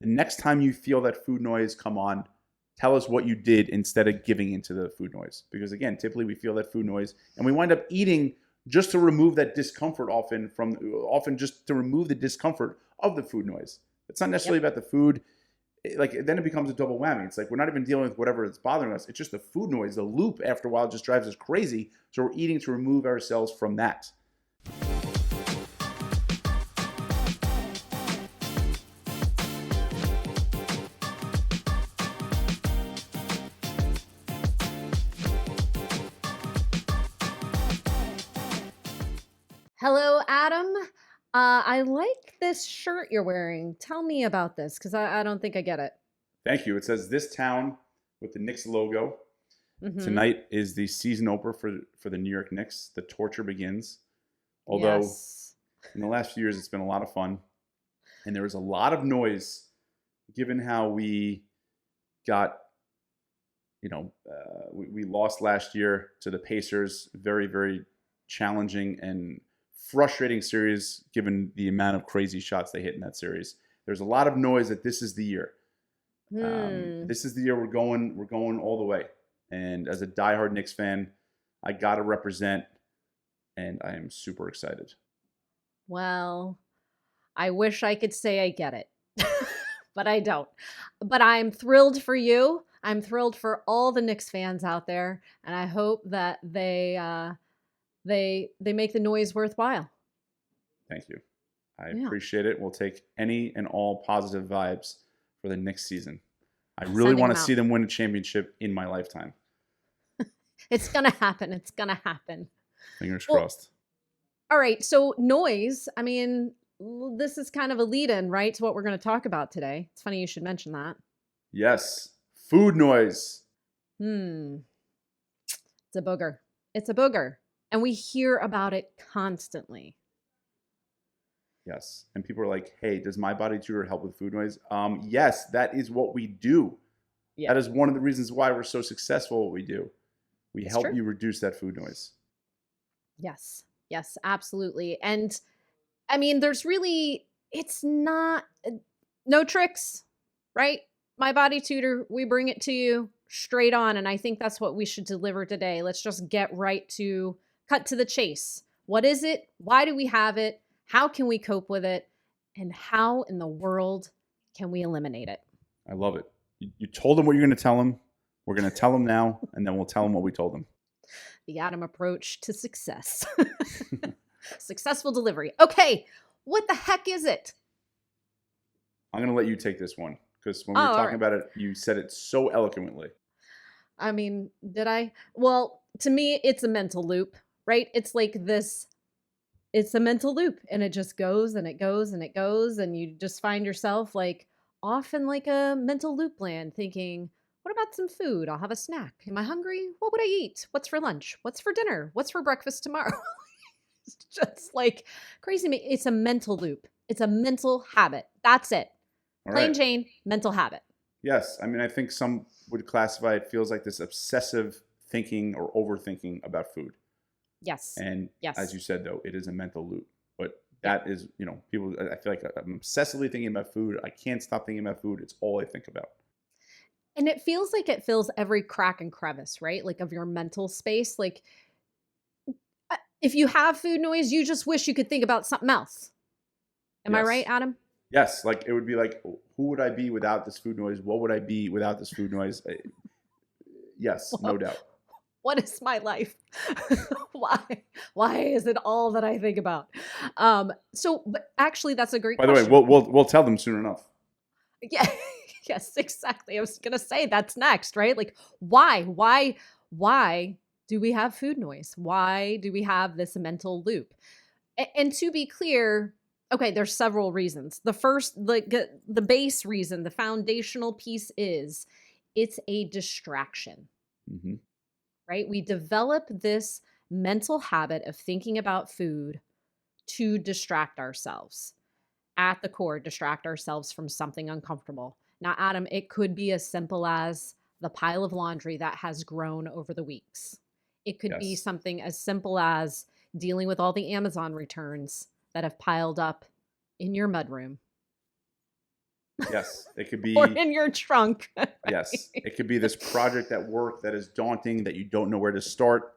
The next time you feel that food noise come on, tell us what you did instead of giving into the food noise. Because again, typically we feel that food noise and we wind up eating just to remove that discomfort, often just to remove the discomfort of the food noise. It's not necessarily Yep. about the food. Like then it becomes a double whammy. It's like we're not even dealing with whatever is bothering us. It's just the food noise. The loop after a while just drives us crazy. So we're eating to remove ourselves from that. Hello, Adam. I like this shirt you're wearing. Tell me about this because I don't think I get it. Thank you. It says this town with the Knicks logo. Mm-hmm. Tonight is the season opener for the New York Knicks. The torture begins. Although Yes. in the last few years it's been a lot of fun, and there was a lot of noise given how we got. We lost last year to the Pacers. Very, very challenging and frustrating series given the amount of crazy shots they hit in that series. There's a lot of noise that this is the year. Hmm. This is the year we're going all the way. And as a diehard Knicks fan, I got to represent, and I am super excited. Well, I wish I could say I get it, but I don't. But I'm thrilled for you. I'm thrilled for all the Knicks fans out there, and I hope that they make the noise worthwhile. Thank you. I Yeah, appreciate it. We'll take any and all positive vibes for the next season. I really sending want them to out. see them win a championship in my lifetime. It's gonna happen. It's gonna happen. Fingers Well, crossed. all right. So noise. I mean, this is kind of a lead-in, right, to what we're going to talk about today. It's funny you should mention that. Yes. Food noise. Hmm. It's a booger. It's a booger, and we hear about it constantly. Yes. And people are like, hey, does my body tutor help with food noise? Yes, that is what we do. Yeah, That is one of the reasons why we're so successful at what we do. We it's help true. you reduce that food noise. Yes. Yes, absolutely. And I mean, there's really, it's not, no tricks, right? My body tutor, we bring it to you straight on. And I think that's what we should deliver today. Let's just cut to the chase. What is it? Why do we have it? How can we cope with it? And how in the world can we eliminate it? I love it. You told them what you're going to tell them. We're going to tell them now, and then we'll tell them what we told them. The Adam approach to success. Successful delivery. Okay, what the heck is it? I'm going to let you take this one because when Oh, we were all talking right. about it, you said it so eloquently. I mean, did I? Well, to me, it's a mental loop, right? It's like this, it's a mental loop and it just goes and it goes and it goes. And you just find yourself like off in like a mental loop land thinking, what about some food? I'll have a snack. Am I hungry? What would I eat? What's for lunch? What's for dinner? What's for breakfast tomorrow? It's just like crazy. It's a mental loop, it's a mental habit. That's it. All Plain right. Jane, mental habit. Yes. I mean, I think some would classify it feels like this obsessive thinking or overthinking about food. Yes. And as Yes. you said, though, it is a mental loop. But Yep. that is, people, I feel like I'm obsessively thinking about food. I can't stop thinking about food. It's all I think about. And it feels like it fills every crack and crevice, right? Like of your mental space. Like if you have food noise, you just wish you could think about something else. Am I right, Yes. Adam? Yes. Like it would be like, who would I be without this food noise? What would I be without this food noise? Yes, no doubt. What is my life? why? Why is it all that I think about? But actually, that's a great By the way, question. we'll tell them soon enough. Yeah. Yes, exactly. I was gonna say that's next, right? Like, why do we have food noise? Why do we have this mental loop? And to be clear, okay, there's several reasons. The first, the base reason, the foundational piece is it's a distraction, Hmm. right? We develop this mental habit of thinking about food to distract ourselves. At the core, distract ourselves from something uncomfortable. Now, Adam, it could be as simple as the pile of laundry that has grown over the weeks. It could be Yes. something as simple as dealing with all the Amazon returns that have piled up in your mudroom. Yes, it could or be. in your trunk. Yes, Right? it could be this project at work that is daunting that you don't know where to start.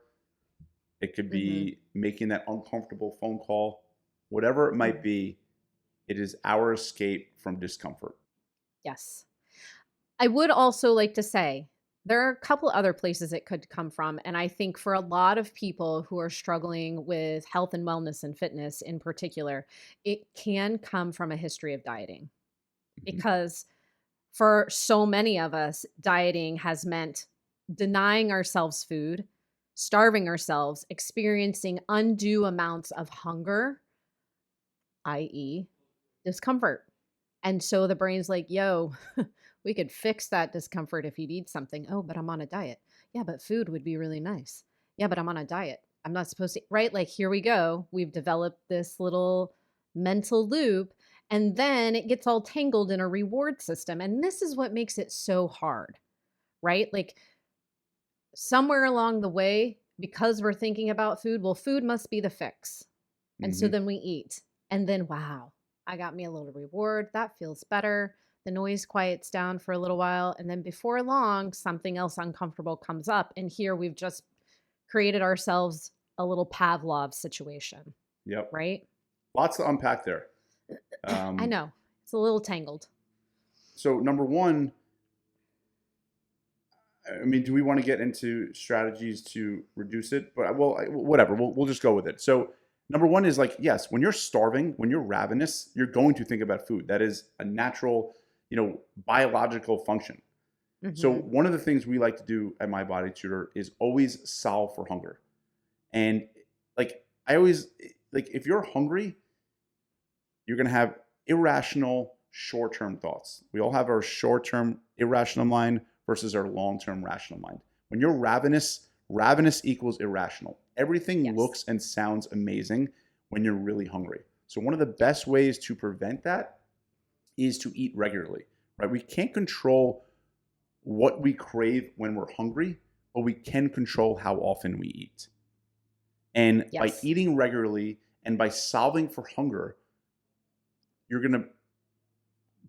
It could Hmm. be making that uncomfortable phone call. Whatever it might be, it is our escape from discomfort. Yes. I would also like to say there are a couple other places it could come from. And I think for a lot of people who are struggling with health and wellness and fitness in particular, it can come from a history of dieting Mhm. because for so many of us, dieting has meant denying ourselves food, starving ourselves, experiencing undue amounts of hunger, i.e., discomfort. And so the brain's like, yo, we could fix that discomfort if you need something. Oh, but I'm on a diet. Yeah, but food would be really nice. Yeah, but I'm on a diet. I'm not supposed to, right? Like, here we go. We've developed this little mental loop, and then it gets all tangled in a reward system. And this is what makes it so hard, right? Like, somewhere along the way, because we're thinking about food, well, food must be the fix. And so Mhm. then we eat. And then, wow, I got me a little reward. That feels better. The noise quiets down for a little while. And then before long, something else uncomfortable comes up. And here we've just created ourselves a little Pavlov situation, Yep. right? Lots to unpack there. I Um, know it's a little tangled. so number one, I mean, do we want to get into strategies to reduce it? But well, whatever. We'll just go with it. So number one is like, yes, when you're starving, when you're ravenous, you're going to think about food. That is a natural, biological function. So Hmm. one of the things we like to do at My Body Tutor is always solve for hunger. And like I always like if you're hungry, you're going to have irrational short-term thoughts. We all have our short-term irrational mind versus our long-term rational mind. When you're ravenous, ravenous equals irrational. Everything Yes. looks and sounds amazing when you're really hungry. So one of the best ways to prevent that is to eat regularly, right? We can't control what we crave when we're hungry, but we can control how often we eat. And by Yes. eating regularly and by solving for hunger, you're going to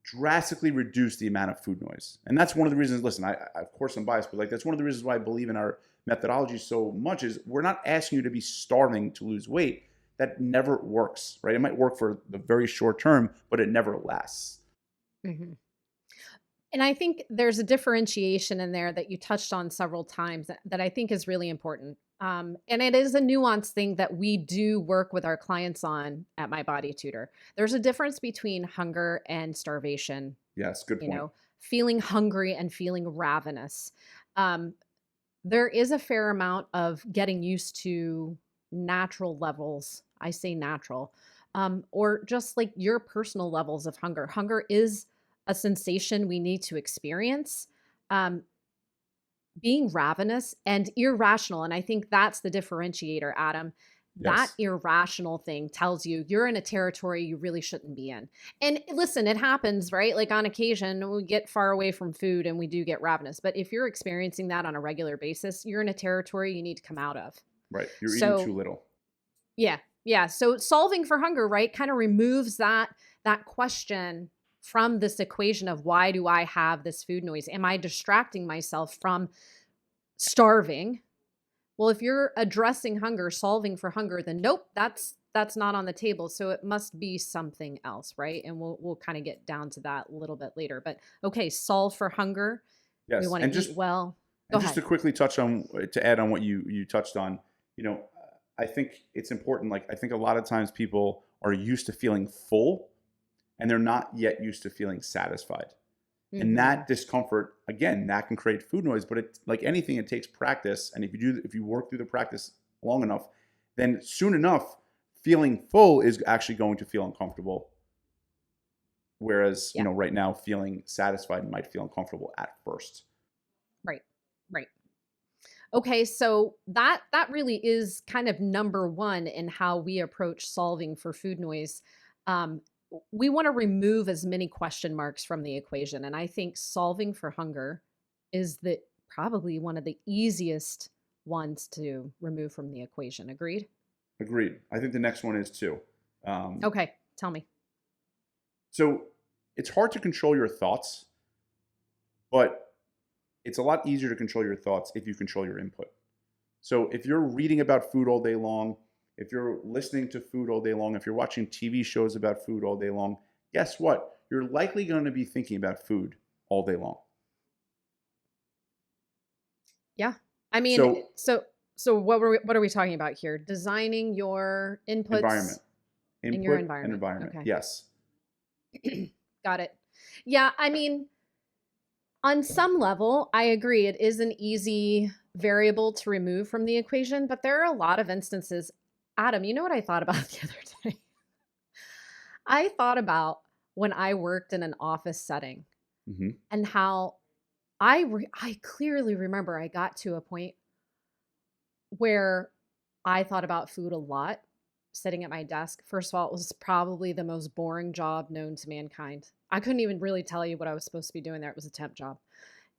drastically reduce the amount of food noise. And that's one of the reasons, listen, of course I'm biased, but like that's one of the reasons why I believe in our methodology so much is we're not asking you to be starving to lose weight. That never works, right? It might work for the very short term, but it never lasts. Hmm. And I think there's a differentiation in there that you touched on several times that I think is really important. And it is a nuanced thing that we do work with our clients on at My Body Tutor. There's a difference between hunger and starvation, Yes, good you point. know, feeling hungry and feeling ravenous. Um, there is a fair amount of getting used to natural levels. I say natural, or just like your personal levels of hunger. Hunger is a sensation we need to experience. Um, being ravenous and irrational. And I think that's the differentiator, Adam. That Yes. irrational thing tells you you're in a territory you really shouldn't be in. And listen, it happens, right? Like on occasion, we get far away from food and we do get ravenous. But if you're experiencing that on a regular basis, you're in a territory you need to come out of. Right. You're eating So, too little. yeah. Yeah. So solving for hunger, right, kind of removes that question from this equation of why do I have this food noise? Am I distracting myself from starving? Well, if you're addressing hunger, solving for hunger, then nope, that's not on the table. So it must be something else, right? And we'll kind of get down to that a little bit later. But okay, solve for hunger. We Yes. want to eat well. Go And just ahead. to quickly touch on to add on what you touched on, you know, I think it's important. Like I think a lot of times people are used to feeling full and they're not yet used to feeling satisfied. And Hmm. that discomfort, again, that can create food noise, but it like anything, it takes practice. And if you work through the practice long enough, then soon enough, feeling full is actually going to feel uncomfortable. Whereas, Yeah. right now feeling satisfied might feel uncomfortable at first. Right. Right. Okay, so that really is kind of number one in how we approach solving for food noise. Um, we want to remove as many question marks from the equation, and I think solving for hunger is the probably one of the easiest ones to remove from the equation. Agreed? Agreed. I think the next one is too. Um, Okay, tell me. so it's hard to control your thoughts, but it's a lot easier to control your thoughts if you control your input. So if you're reading about food all day long, if you're listening to food all day long, if you're watching TV shows about food all day long, guess what? You're likely going to be thinking about food all day long. Yeah. I mean, So so what are we talking about here? Designing your inputs environment, in your input and environment. environment. Okay. Yes. Got it. Yeah, I mean, on some level, I agree it is an easy variable to remove from the equation, but there are a lot of instances. Adam, you know what I thought about the other day? I thought about when I worked in an office setting Hmm. and how I clearly remember I got to a point where I thought about food a lot sitting at my desk. First of all, it was probably the most boring job known to mankind. I couldn't even really tell you what I was supposed to be doing there. It was a temp job.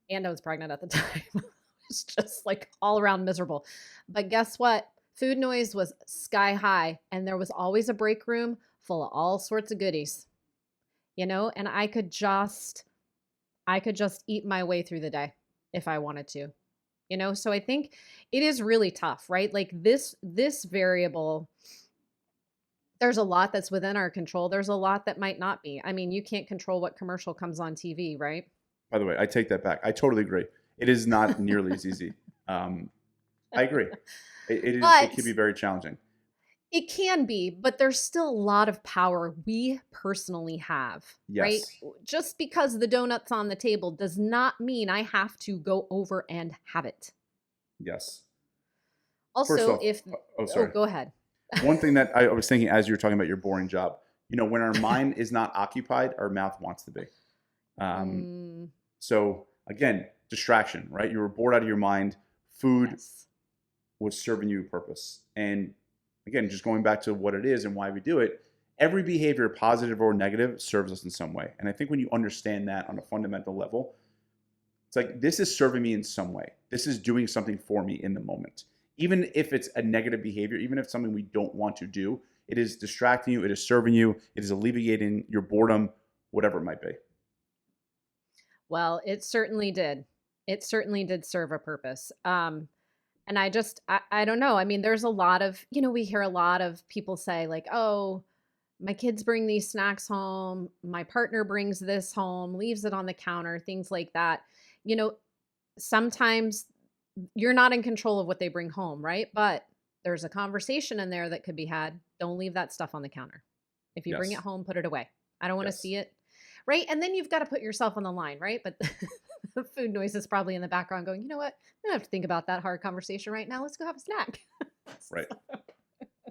And I was pregnant at the time. It was just like all around miserable. But guess what? Food noise was sky high, and there was always a break room full of all sorts of goodies, and I could just eat my way through the day if I wanted to. So I think it is really tough, right? Like this variable, there's a lot that's within our control. There's a lot that might not be. I mean, you can't control what commercial comes on TV, right? By the way, I take that back. I totally agree. It is not nearly as easy. I agree. It is. It can But be very challenging. it can be, but there's still a lot of power we personally have, right? Yes. Just because the donut's on the table does not mean I have to go over and have it. Yes. First Also, off, if oh, oh, sorry. go ahead. One thing that I was thinking as you were talking about your boring job, when our mind is not occupied, our mouth wants to be. Um, Mm, so again, distraction, right? You were bored out of your mind. Food yes. was serving you a purpose. And again, just going back to what it is and why we do it, every behavior, positive or negative, serves us in some way. And I think when you understand that on a fundamental level, it's like, this is serving me in some way. This is doing something for me in the moment. Even if it's a negative behavior, even if it's something we don't want to do, it is distracting you, it is serving you, it is alleviating your boredom, whatever it might be. Well, it certainly did. It certainly did serve a purpose. And I don't know. I mean, there's a lot of, we hear a lot of people say, like, oh, my kids bring these snacks home, my partner brings this home, leaves it on the counter, things like that. You know, Sometimes you're not in control of what they bring home, right? But there's a conversation in there that could be had. Don't leave that stuff on the counter. If you bring it Yes. home, put it away. I don't want to Yes. see it. Right. And then you've got to put yourself on the line, right? But the food noise is probably in the background going, you know what? I don't have to think about that hard conversation right now. Let's go have a snack. Right.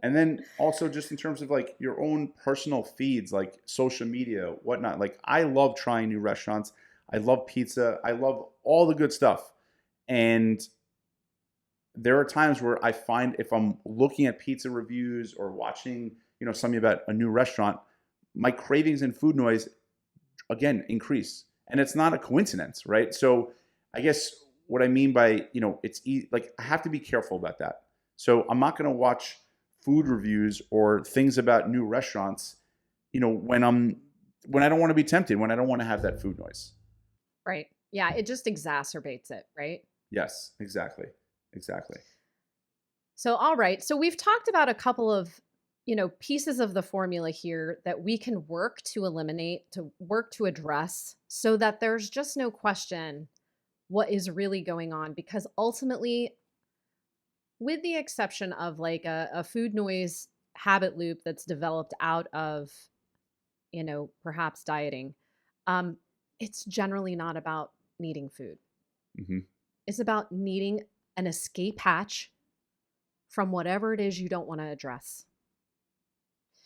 And then also just in terms of like your own personal feeds, like social media, whatnot. Like I love trying new restaurants. I love pizza. I love all the good stuff. And there are times where I find if I'm looking at pizza reviews or watching, something about a new restaurant, my cravings and food noise again increase. And it's not a coincidence, right? So I guess what I mean by, like I have to be careful about that. So I'm not going to watch food reviews or things about new restaurants, when I don't want to be tempted, when I don't want to have that food noise. Right. Yeah. It just exacerbates it. Right. Yes, exactly. Exactly. So, all right. So we've talked about a couple of, pieces of the formula here that we can work to eliminate, to work to address so that there's just no question what is really going on. Because ultimately, with the exception of like a food noise habit loop that's developed out of, perhaps dieting, um, it's generally not about needing food. Hmm. It's about needing an escape hatch from whatever it is you don't want to address.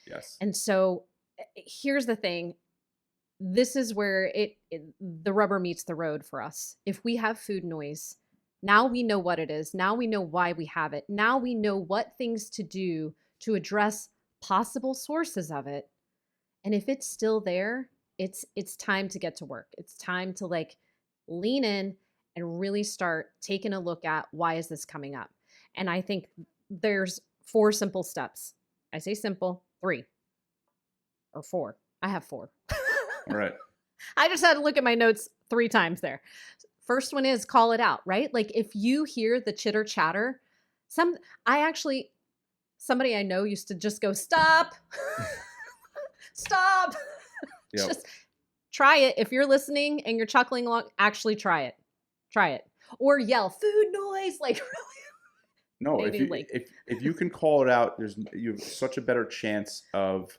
Yes. And so here's the thing. This is where the rubber meets the road for us. If we have food noise, now we know what it is. Now we know why we have it. Now we know what things to do to address possible sources of it. And if it's still there, it's time to get to work. It's time to like lean in and really start taking a look at why is this coming up. And I think there's 4 simple steps. I say simple, 3 or 4. I have 4. All right. I just had to look at my notes 3 times there. First one is call it out, right? Like if you hear the chitter chatter, some I actually somebody I know used to just go, "Stop." Stop. Yep. Just try it. If you're listening and you're chuckling along, actually try it. Try it. Or yell, "Food noise." Like No, maybe like if you can call it out, you have such a better chance of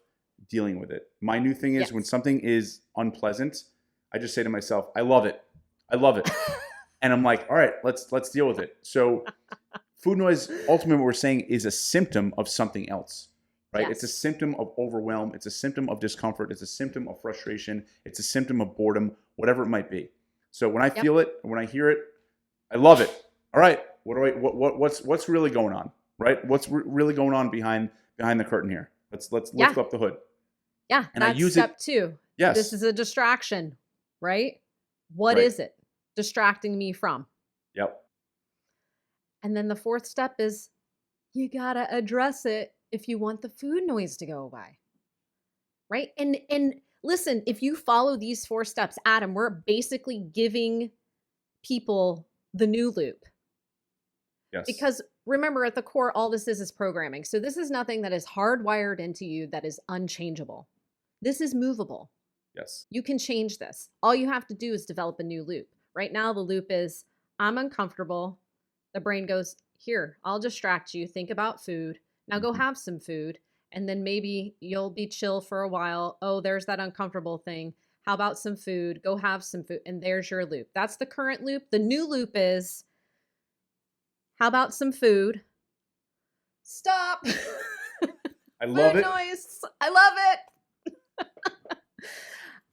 dealing with it. My new thing is when yes. something is unpleasant, I just say to myself, I love it. I love it. And I'm like, all right, let's deal with it. So food noise, ultimately what we're saying is a symptom of something else, right? It's a Yes. symptom of overwhelm. It's a symptom of discomfort. It's a symptom of frustration. It's a symptom of boredom, whatever it might be. So when I Yep. feel it, when I hear it, I love it. All right, what's really going on, right? What's really going on behind the curtain here? Let's Yeah. lift up the hood. Yeah. And I That's use it. step 2. This Yes. is a distraction, right? What Right. is it distracting me from? Yep. And then the 4th step is you got to address it if you want the food noise to go away. Right? And listen, if you follow these 4 steps, Adam, we're basically giving people the new loop. Yes. Because remember, at the core, all this is programming. So this is nothing that is hardwired into you that is unchangeable. This is movable. Yes. You can change this. All you have to do is develop a new loop. Right now, the loop is I'm uncomfortable. The brain goes, here, I'll distract you. Think about food. Now go Mhm. have some food. And then maybe you'll be chill for a while. Oh, there's that uncomfortable thing. How about some food? Go have some food. And there's your loop. That's the current loop. The new loop is how about some food? Stop. I love Food it. noise. I love it.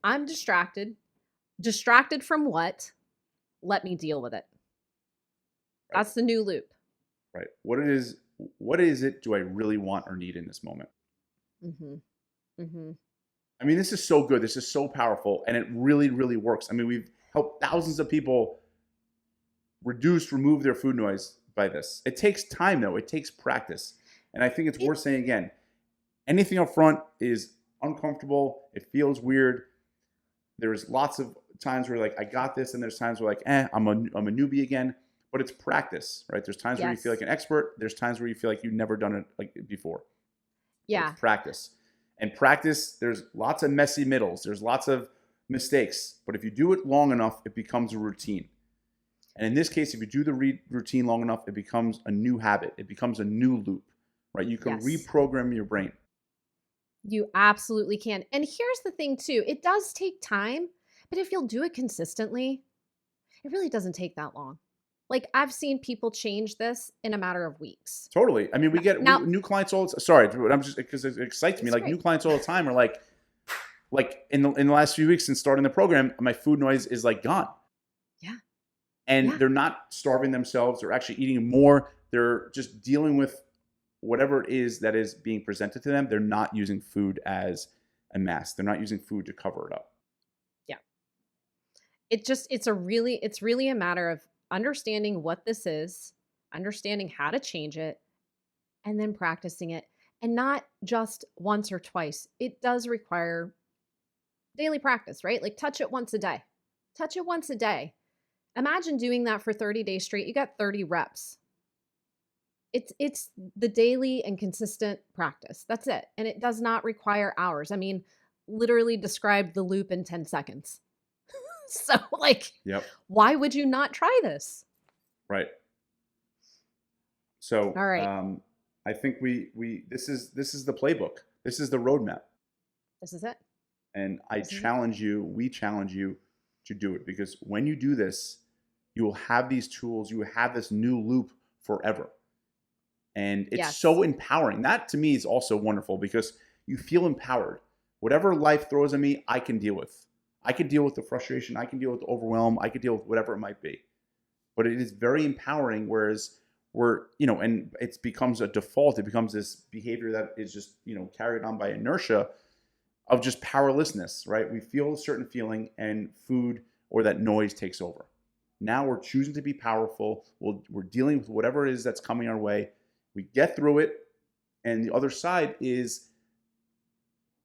I'm distracted. Distracted from what? Let me deal with it. Right. That's the new loop. Right. What is it do I really want or need in this moment? Mm-hmm. Mm-hmm. I mean, this is so good. This is so powerful, and it really, really works. I mean, we've helped thousands of people remove their food noise by this. It takes time, though. It takes practice. And I think it's It, worth saying again, anything up front is uncomfortable. It feels weird. There's lots of times where like, I got this. And there's times where like, I'm a newbie again. But it's practice, right? There's times where you feel like yes. an expert. There's times where you feel like you've never done it like before. But it's Yeah. practice. And practice, there's lots of messy middles. There's lots of mistakes. But if you do it long enough, it becomes a routine. And in this case, if you do the routine long enough, it becomes a new habit. It becomes a new loop, right? You can Yes. reprogram your brain. You absolutely can. And here's the thing, too. It does take time, but if you'll do it consistently, it really doesn't take that long. Like I've seen people change this in a matter of weeks. Totally. I mean, we get Now, new clients all the time. Sorry, but I'm just because it excites me. it's Like new great. clients all the time are like in the last few weeks since starting the program, my food noise is like gone. Yeah. And Yeah. they're not starving themselves. They're actually eating more. They're just dealing with whatever it is that is being presented to them. They're not using food as a mask. They're not using food to cover it up. Yeah. It's really a matter of understanding what this is, understanding how to change it, and then practicing it. And not just once or twice. It does require daily practice, right? Like touch it once a day. Touch it once a day. Imagine doing that for 30 days straight. You got 30 reps. It's the daily and consistent practice. That's it. And it does not require hours. I mean, literally describe the loop in 10 seconds. So like, Yep. why would you not try this? Right. So All right. I think this is the playbook. This is the roadmap. This is it. And This is it. we challenge you to do it because when you do this, you will have these tools, you will have this new loop forever. And it's Yes. so empowering. That to me is also wonderful because you feel empowered. Whatever life throws at me, I can deal with. I can deal with the frustration. I can deal with the overwhelm. I can deal with whatever it might be. But it is very empowering. Whereas and it becomes a default. It becomes this behavior that is just, carried on by inertia of just powerlessness, right? We feel a certain feeling and food or that noise takes over. Now we're choosing to be powerful. We're dealing with whatever it is that's coming our way. We get through it, and the other side is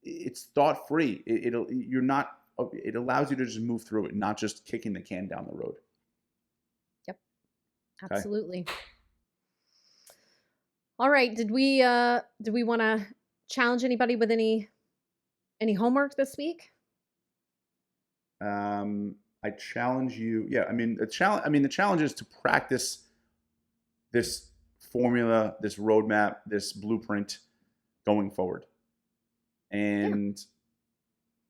it's thought free. You're not it allows you to just move through it, not just kicking the can down the road. Yep. Okay. Absolutely. All right. Did we want to challenge anybody with any homework this week? I challenge you. Yeah, I mean the challenge. I mean the challenge is to practice this formula, this roadmap, this blueprint going forward. Yeah. And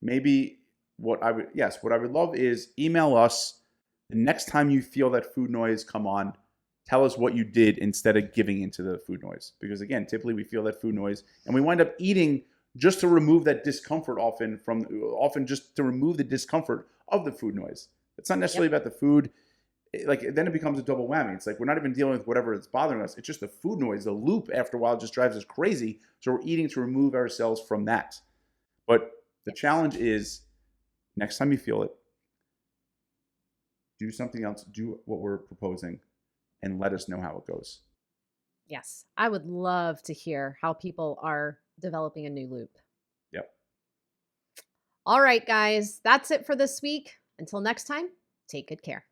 maybe what I would love is email us the next time you feel that food noise come on. Tell us what you did instead of giving into the food noise. Because again, typically we feel that food noise and we wind up eating just to remove that discomfort often just to remove the discomfort of the food noise. It's not necessarily Yep. about the food. Like then it becomes a double whammy. It's like we're not even dealing with whatever is bothering us. It's just the food noise. The loop after a while just drives us crazy. So we're eating to remove ourselves from that. But the Yes. challenge is next time you feel it, do something else, do what we're proposing, and let us know how it goes. Yes. I would love to hear how people are developing a new loop. Yep. All right, guys. That's it for this week. Until next time, take good care.